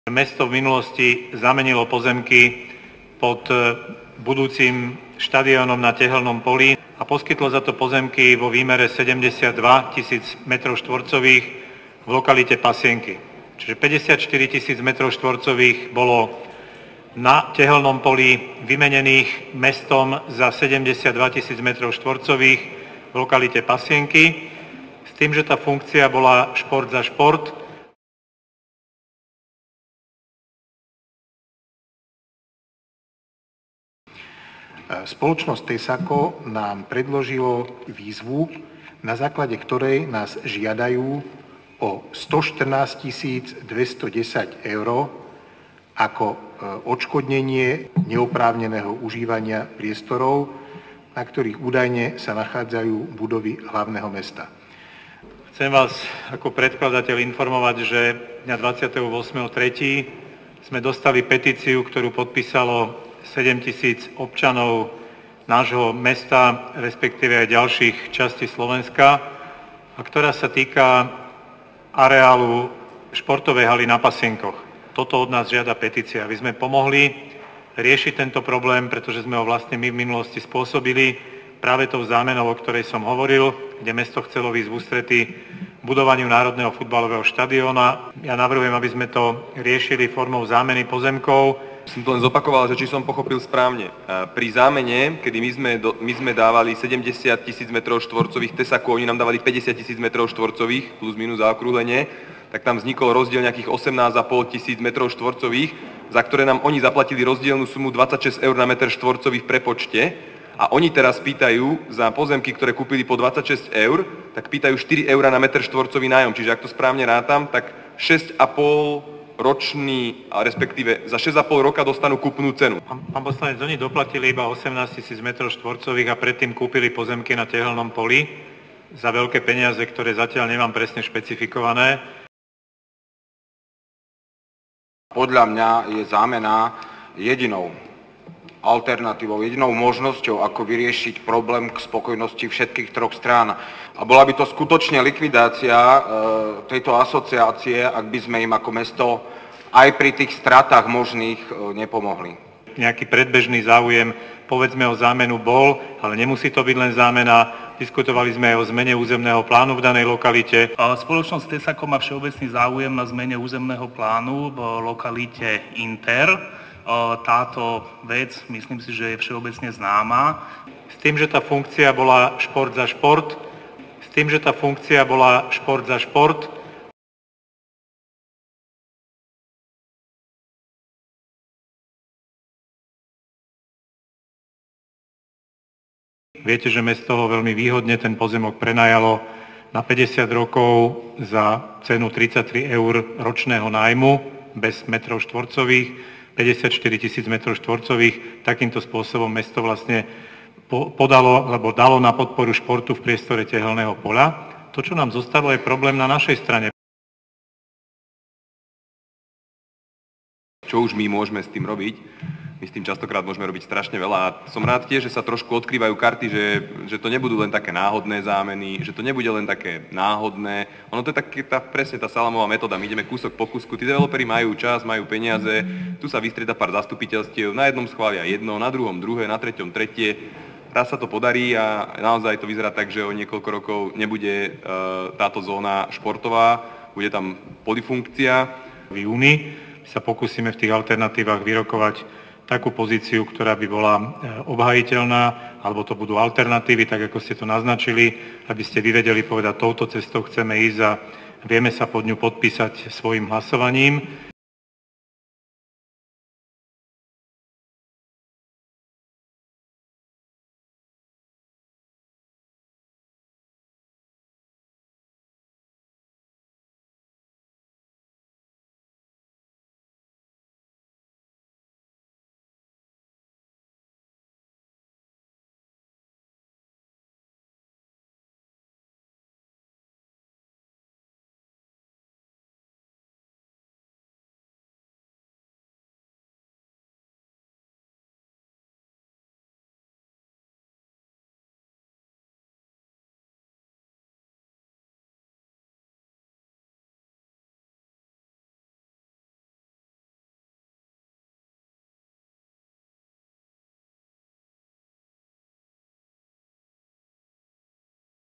Mesto v minulosti zamenilo pozemky pod budúcim štadiónom na Tehelnom poli a poskytlo za to pozemky vo výmere 72 000 m2 v lokalite Pasienky. Čiže 54 000 m2 bolo na Tehelnom poli vymenených mestom za 72 000 m2 v lokalite Pasienky, s tým, že tá funkcia bola šport za šport. Spoločnosť Tesako nám predložilo výzvu, na základe ktorej nás žiadajú o 114 210 eur ako odškodnenie neoprávneného užívania priestorov, na ktorých údajne sa nachádzajú budovy hlavného mesta. Chcem vás ako predkladateľ informovať, že dňa 28.3. sme dostali petíciu, ktorú podpísalo 7 000 občanov nášho mesta, respektíve aj ďalších častí Slovenska, a ktorá sa týka areálu športovej haly na Pasienkoch. Toto od nás žiada petícia, aby sme pomohli riešiť tento problém, pretože sme ho vlastne my v minulosti spôsobili práve tou zámenou, o ktorej som hovoril, kde mesto chcelo výjsť v ústrety budovaniu Národného futbalového štadióna. Ja navrhujem, aby sme to riešili formou zámeny pozemkov. Som to len zopakoval, že či som pochopil správne. Pri zámene, kedy my sme dávali 70 000 m2, Tesako, oni nám dávali 50 000 m2, plus minus zaokrúhlenie, tak tam vznikol rozdiel nejakých 18 500 m2, za ktoré nám oni zaplatili rozdielnú sumu 26 eur na meter štvorcový v prepočte. A oni teraz pýtajú za pozemky, ktoré kúpili po 26 eur, tak pýtajú 4 eur na meter štvorcový nájom. Čiže ak to správne rátam, tak 6,5 ročný, a respektíve za 6,5 roka dostanú kúpnu cenu. Pán poslanec, oni doplatili iba 18 000 m2 a predtým kúpili pozemky na Tehelnom poli za veľké peniaze, ktoré zatiaľ nemám presne špecifikované. Podľa mňa je zámena jedinou alternatívou, jedinou možnosťou, ako vyriešiť problém k spokojnosti všetkých troch strán. A bola by to skutočne likvidácia tejto asociácie, ak by sme im ako mesto aj pri tých stratách možných nepomohli. Nejaký predbežný záujem, povedzme, o zámenu bol, ale nemusí to byť len zámena. Diskutovali sme aj o zmene územného plánu v danej lokalite. Spoločnosť Tesako má všeobecný záujem na zmene územného plánu v lokalite Inter. Táto vec, myslím si, že je všeobecne známa. S tým, že tá funkcia bola šport za šport. Viete, že mesto ho veľmi výhodne ten pozemok prenajalo na 50 rokov za cenu 33 eur ročného nájmu bez metrov štvorcových, 54 000 m2. Takýmto spôsobom mesto vlastne podalo, alebo dalo na podporu športu v priestore Tehelného poľa. To, čo nám zostalo, je problém na našej strane. Čo už my môžeme s tým robiť? My s tým častokrát môžeme robiť strašne veľa a som rád tiež, že sa trošku odkrývajú karty, že to nebudú len také náhodné zámeny, že to nebude len také náhodné. Ono to je presne tá salamová metóda. My ideme kúsok po kúsku, tí developeri majú čas, majú peniaze, tu sa vystrieda pár zastupiteľstiev, na jednom schvália jedno, na druhom druhé, na treťom tretie. Raz sa to podarí a naozaj to vyzerá tak, že o niekoľko rokov nebude táto zóna športová, bude tam polifunkcia. V júni sa pokúsime v tých alternatívach vyrokovať takú pozíciu, ktorá by bola obhajiteľná, alebo to budú alternatívy, tak ako ste to naznačili, aby ste vy vedeli povedať, touto cestou chceme ísť a vieme sa pod ňu podpísať svojim hlasovaním.